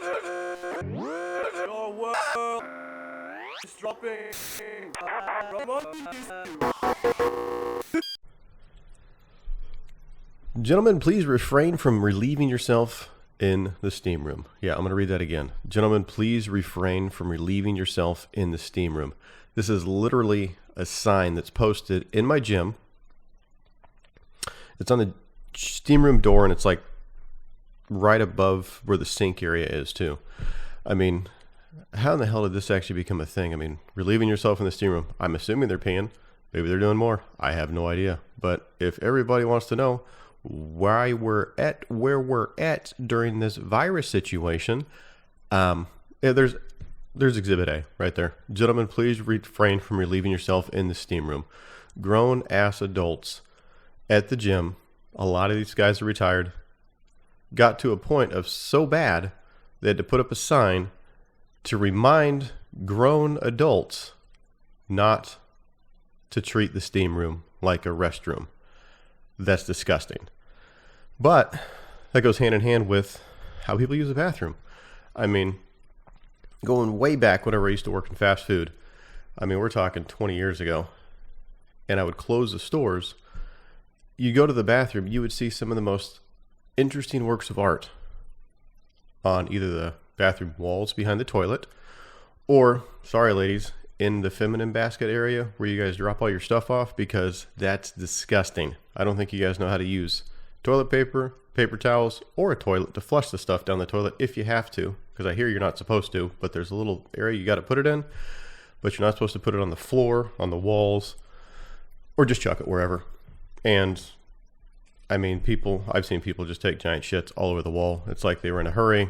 Your world is dropping. Gentlemen, please refrain from relieving yourself in the steam room. Yeah, I'm going to read that again. Gentlemen, please refrain from relieving yourself in the steam room. This is literally a sign that's posted in my gym. It's on the steam room door, and it's like right above where the sink area is too. I mean, how in the hell did this actually become a thing? I mean, relieving yourself in the steam room. I'm assuming they're paying. Maybe they're doing more. I have no idea. But if everybody wants to know where we're at during this virus situation, yeah, there's Exhibit A right there. Gentlemen, please refrain from relieving yourself in the steam room. Grown ass adults at the gym, a lot of these guys are retired, got to a point of so bad they had to put up a sign to remind grown adults not to treat the steam room like a restroom. That's disgusting. But that goes hand in hand with how people use the bathroom. I mean, going way back whenever I used to work in fast food, I mean, we're talking 20 years ago, and I would close the stores. You go to the bathroom, you would see some of the most interesting works of art on either the bathroom walls behind the toilet, or, sorry ladies, in the feminine basket area where you guys drop all your stuff off, because that's disgusting. I don't think you guys know how to use toilet paper, paper towels, or a toilet to flush the stuff down the toilet if you have to, because I hear you're not supposed to, but there's a little area you got to put it in, but you're not supposed to put it on the floor, on the walls, or just chuck it wherever. And I mean, I've seen people just take giant shits all over the wall. It's like they were in a hurry.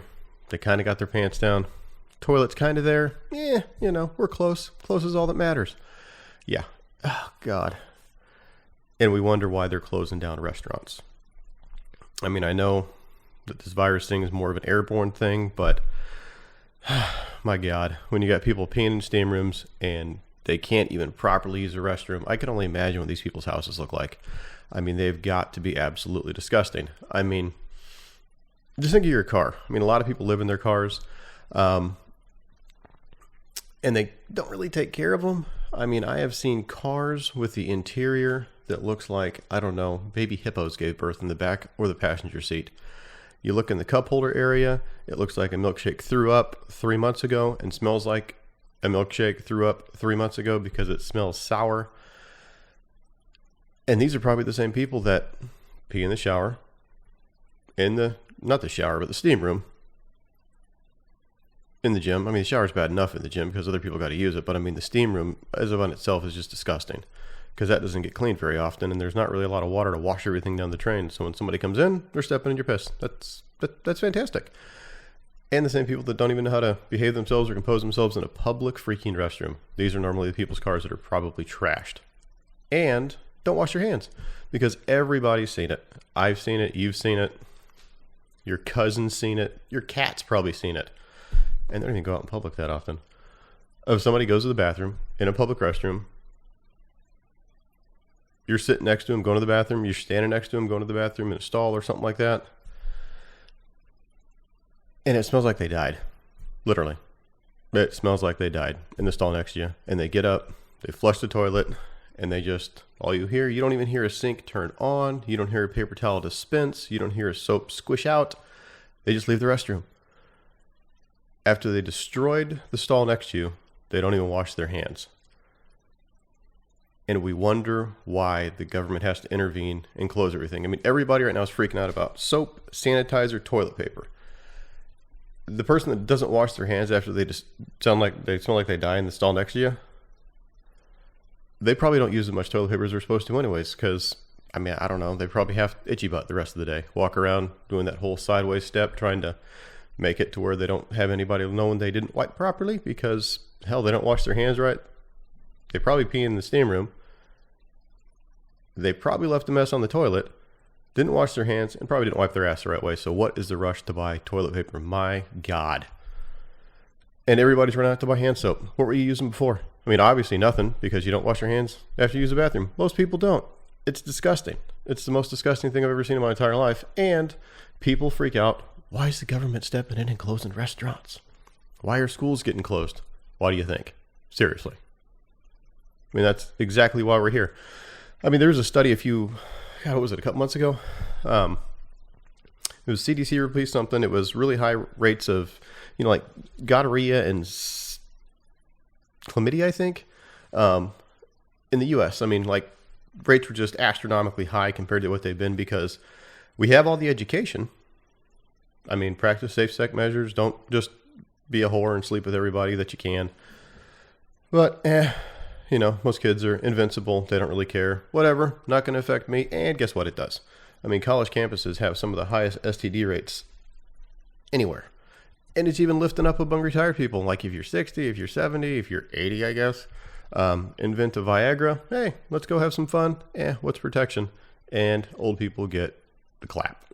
They kind of got their pants down. Toilet's kind of there. Yeah, we're close. Close is all that matters. Yeah. Oh, God. And we wonder why they're closing down restaurants. I mean, I know that this virus thing is more of an airborne thing, but my God, when you got people peeing in steam rooms and they can't even properly use a restroom, I can only imagine what these people's houses look like. I mean, they've got to be absolutely disgusting. I mean, just think of your car. I mean, a lot of people live in their cars, and they don't really take care of them. I mean, I have seen cars with the interior that looks like, I don't know, baby hippos gave birth in the back or the passenger seat. You look in the cup holder area, it looks like a milkshake threw up 3 months ago and smells like a milkshake threw up 3 months ago because it smells sour. And these are probably the same people that pee in the shower, not the shower, but the steam room, in the gym. I mean, the shower's bad enough in the gym because other people got to use it, but I mean, the steam room as of on itself is just disgusting because that doesn't get cleaned very often, and there's not really a lot of water to wash everything down the drain. So when somebody comes in, they're stepping in your piss. That's fantastic. And the same people that don't even know how to behave themselves or compose themselves in a public freaking restroom. These are normally the people's cars that are probably trashed. And don't wash your hands because everybody's seen it. I've seen it. You've seen it. Your cousin's seen it. Your cat's probably seen it. And they don't even go out in public that often. If somebody goes to the bathroom in a public restroom, you're sitting next to him going to the bathroom, you're standing next to him going to the bathroom in a stall or something like that, and it smells like they died. Literally. It smells like they died in the stall next to you. And they get up, they flush the toilet, and they just, all you hear, you don't even hear a sink turn on, you don't hear a paper towel dispense, you don't hear a soap squish out. They just leave the restroom. After they destroyed the stall next to you, they don't even wash their hands. And we wonder why the government has to intervene and close everything. I mean, everybody right now is freaking out about soap, sanitizer, toilet paper. The person that doesn't wash their hands after they just smell like they die in the stall next to you, they probably don't use as much toilet paper as they're supposed to anyways, because, I mean, I don't know, they probably have itchy butt the rest of the day. Walk around doing that whole sideways step, trying to make it to where they don't have anybody knowing they didn't wipe properly because, hell, they don't wash their hands right. They probably pee in the steam room. They probably left a mess on the toilet, didn't wash their hands, and probably didn't wipe their ass the right way. So what is the rush to buy toilet paper? My God. And everybody's running out to buy hand soap. What were you using before? I mean, obviously nothing, because you don't wash your hands after you use the bathroom. Most people don't. It's disgusting. It's the most disgusting thing I've ever seen in my entire life. And people freak out Why is the government stepping in and closing restaurants? Why are schools getting closed? Why do you think? Seriously. I mean, that's exactly why we're here. I mean, there was a study what was it, a couple months ago? It was CDC released something. It was really high rates of, like gonorrhea and chlamydia, I think, in the U.S. I mean, like rates were just astronomically high compared to what they've been because we have all the education. I mean, practice safe sex measures. Don't just be a whore and sleep with everybody that you can. But, most kids are invincible. They don't really care. Whatever. Not going to affect me. And guess what? It does. I mean, college campuses have some of the highest STD rates anywhere. And it's even lifting up among retired people. Like if you're 60, if you're 70, if you're 80, I guess. Invent a Viagra. Hey, let's go have some fun. What's protection? And old people get the clap.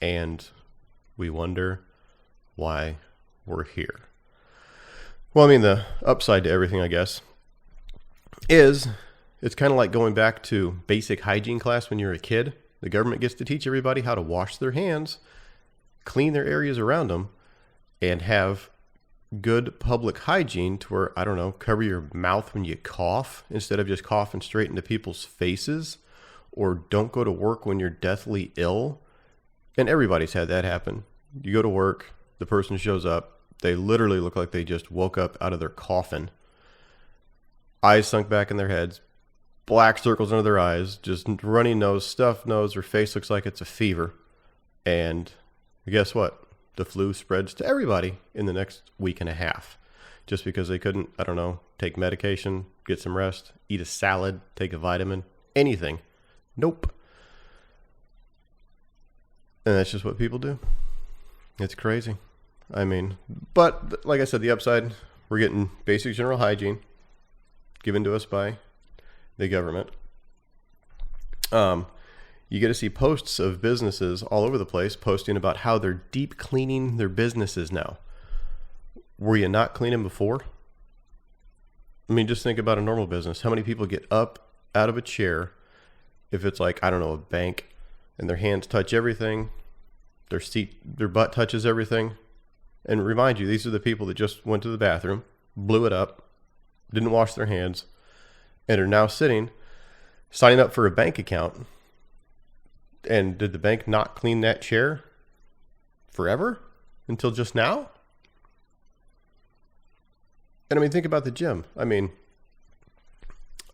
And we wonder why we're here. Well, I mean, the upside to everything, I guess, is it's kind of like going back to basic hygiene class when you're a kid. The government gets to teach everybody how to wash their hands, clean their areas around them, and have good public hygiene to where, I don't know, cover your mouth when you cough instead of just coughing straight into people's faces, or don't go to work when you're deathly ill. And everybody's had that happen. You go to work, the person shows up, they literally look like they just woke up out of their coffin. Eyes sunk back in their heads, black circles under their eyes, just runny nose, stuffed nose, their face looks like it's a fever. And guess what? The flu spreads to everybody in the next week and a half. Just because they couldn't, I don't know, take medication, get some rest, eat a salad, take a vitamin, anything. Nope. And that's just what people do. It's crazy. I mean, but like I said, the upside, we're getting basic general hygiene given to us by the government. You get to see posts of businesses all over the place posting about how they're deep cleaning their businesses now. Were you not cleaning before? I mean, just think about a normal business. How many people get up out of a chair if it's like, I don't know, a bank, and their hands touch everything, their butt touches everything. And remind you, these are the people that just went to the bathroom, blew it up, didn't wash their hands, and are now signing up for a bank account. And did the bank not clean that chair forever until just now? And I mean, think about the gym. I mean,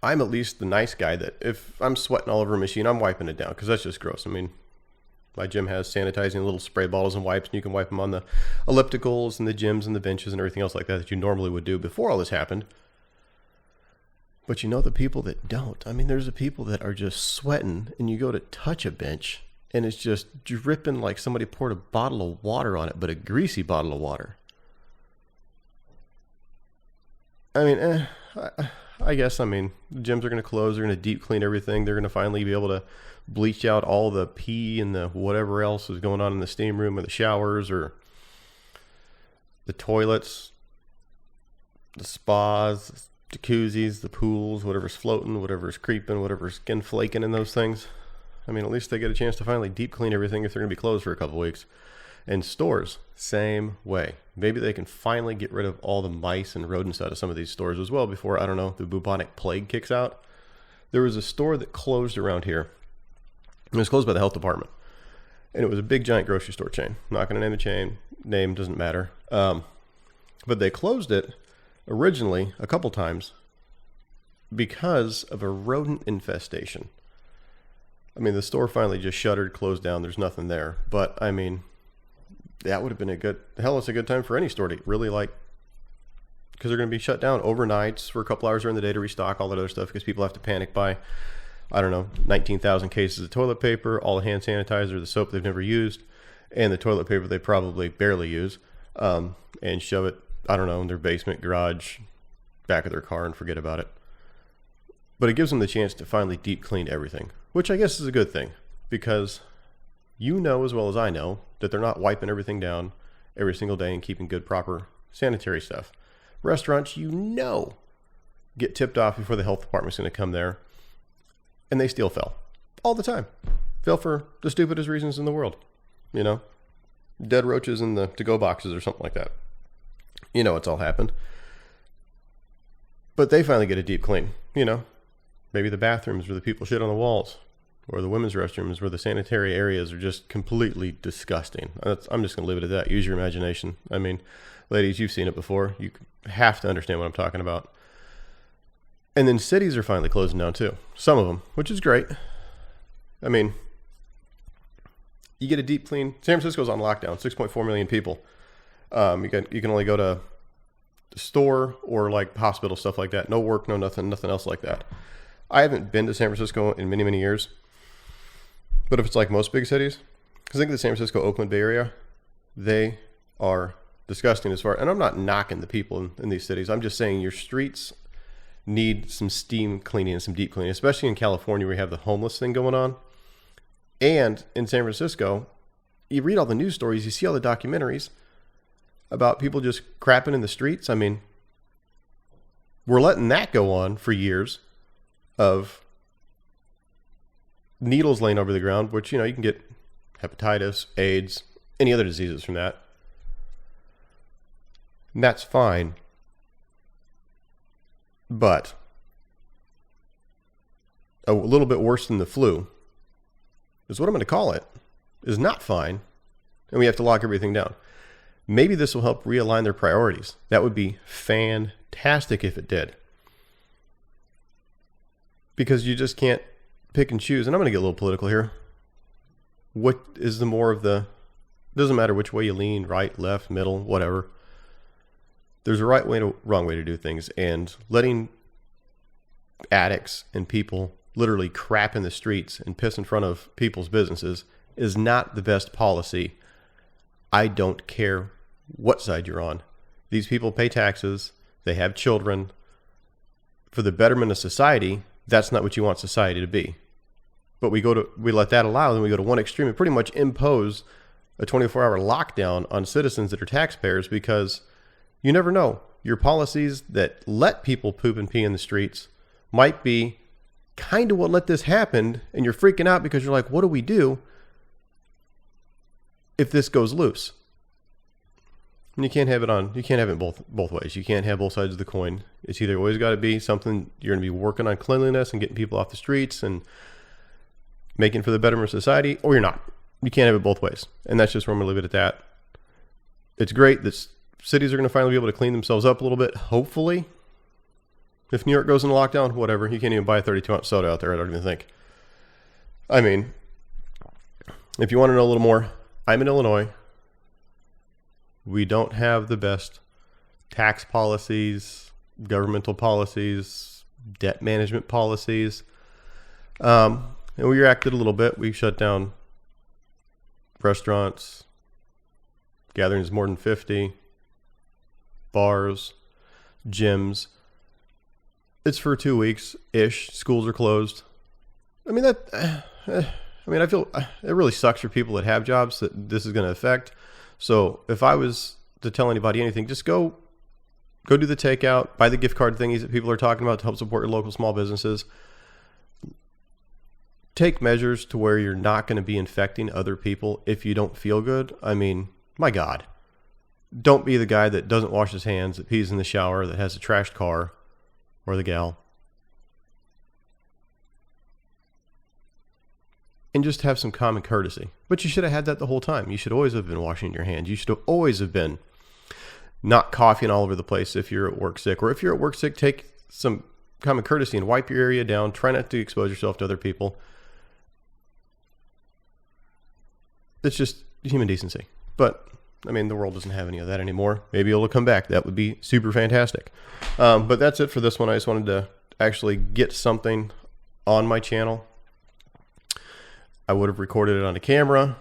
I'm at least the nice guy that if I'm sweating all over a machine, I'm wiping it down because that's just gross. I mean, my gym has sanitizing little spray bottles and wipes, and you can wipe them on the ellipticals and the gyms and the benches and everything else like that you normally would do before all this happened. But you know the people that don't. I mean, there's the people that are just sweating, and you go to touch a bench, and it's just dripping like somebody poured a bottle of water on it, but a greasy bottle of water. I mean, I guess, the gyms are going to close. They're going to deep clean everything. They're going to finally be able to bleach out all the pee and the whatever else is going on in the steam room or the showers or the toilets, the spas, jacuzzis, the pools, whatever's floating, whatever's creeping, whatever's skin flaking in those things. I mean, at least they get a chance to finally deep clean everything if they're going to be closed for a couple weeks. And stores, same way. Maybe they can finally get rid of all the mice and rodents out of some of these stores as well before, I don't know, the bubonic plague kicks out. There was a store that closed around here. It was closed by the health department. And it was a big, giant grocery store chain. I'm not going to name the chain. Name doesn't matter. But they closed it originally a couple times because of a rodent infestation. I mean, the store finally just shuttered, closed down. There's nothing there. But, I mean, that would have been it's a good time for any store to really because they're going to be shut down overnights for a couple hours during the day to restock all that other stuff because people have to panic buy, 19,000 cases of toilet paper, all the hand sanitizer, the soap they've never used, and the toilet paper they probably barely use, and shove it, in their basement, garage, back of their car and forget about it. But it gives them the chance to finally deep clean everything, which I guess is a good thing because you know as well as I know that they're not wiping everything down every single day and keeping good, proper sanitary stuff. Restaurants, get tipped off before the health department's going to come there, and they still fail all the time. Fail for the stupidest reasons in the world, dead roaches in the to-go boxes or something like that. You know, it's all happened. But they finally get a deep clean. You know, maybe the bathrooms where the people shit on the walls, or the women's restrooms where the sanitary areas are just completely disgusting. I'm just going to leave it at that. Use your imagination. I mean, ladies, you've seen it before. You have to understand what I'm talking about. And then cities are finally closing down too. Some of them, which is great. I mean, you get a deep clean. San Francisco's on lockdown, 6.4 million people. You can only go to the store or like hospital, stuff like that. No work, no nothing else like that. I haven't been to San Francisco in many, many years. But if it's like most big cities, because I think the San Francisco, Oakland Bay Area, they are disgusting as far, and I'm not knocking the people in these cities. I'm just saying your streets need some steam cleaning and some deep cleaning, especially in California where you have the homeless thing going on. And in San Francisco, you read all the news stories, you see all the documentaries about people just crapping in the streets. I mean, we're letting that go on for years of needles laying over the ground, which, you know, you can get hepatitis, AIDS, any other diseases from that. And that's fine. But a little bit worse than the flu is what I'm going to call it, is not fine. And we have to lock everything down. Maybe this will help realign their priorities. That would be fantastic if it did. Because you just can't pick and choose. And I'm going to get a little political here. What is the more of the... It doesn't matter which way you lean, right, left, middle, whatever. There's a right way to wrong way to do things. And letting addicts and people literally crap in the streets and piss in front of people's businesses is not the best policy. I don't care what side you're on. These people pay taxes. They have children. For the betterment of society, that's not what you want society to be. But we let that allow, then we go to one extreme and pretty much impose a 24-hour lockdown on citizens that are taxpayers, because you never know. Your policies that let people poop and pee in the streets might be kind of what let this happen, and you're freaking out because you're like, what do we do if this goes loose? And you can't have it both ways. You can't have both sides of the coin. It's either always got to be something you're going to be working on cleanliness and getting people off the streets and making for the betterment of society, or you're not. You can't have it both ways. And that's just where I'm going to leave it at that. It's great that cities are going to finally be able to clean themselves up a little bit, hopefully. If New York goes into lockdown, whatever. You can't even buy a 32-ounce soda out there, I don't even think. I mean, if you want to know a little more, I'm in Illinois. We don't have the best tax policies, governmental policies, debt management policies. And we reacted a little bit. We shut down restaurants, gatherings more than 50, bars, gyms. It's for 2 weeks-ish. Schools are closed. I mean, I feel it really sucks for people that have jobs that this is going to affect. So if I was to tell anybody anything, just go do the takeout, buy the gift card thingies that people are talking about to help support your local small businesses. Take measures to where you're not going to be infecting other people if you don't feel good. I mean, my God. Don't be the guy that doesn't wash his hands, that pees in the shower, that has a trashed car, or the gal. And just have some common courtesy. But you should have had that the whole time. You should always have been washing your hands. You should have always have been not coughing all over the place if you're at work sick. Or if you're at work sick, take some common courtesy and wipe your area down. Try not to expose yourself to other people. It's just human decency. But, I mean, the world doesn't have any of that anymore. Maybe it'll come back. That would be super fantastic. But that's it for this one. I just wanted to actually get something on my channel. I would have recorded it on a camera.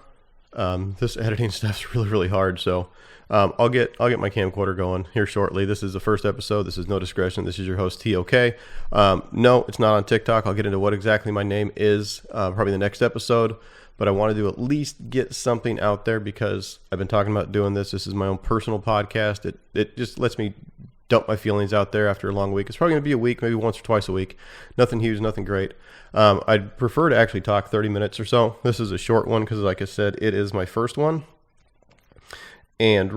This editing stuff's really, really hard. So I'll get my camcorder going here shortly. This is the first episode. This is No Discretion. This is your host, T.O.K. No, it's not on TikTok. I'll get into what exactly my name is probably the next episode. But I wanted to at least get something out there because I've been talking about doing this. This is my own personal podcast. It just lets me dump my feelings out there after a long week. It's probably going to be a week, maybe once or twice a week. Nothing huge, nothing great. I'd prefer to actually talk 30 minutes or so. This is a short one because, like I said, it is my first one. And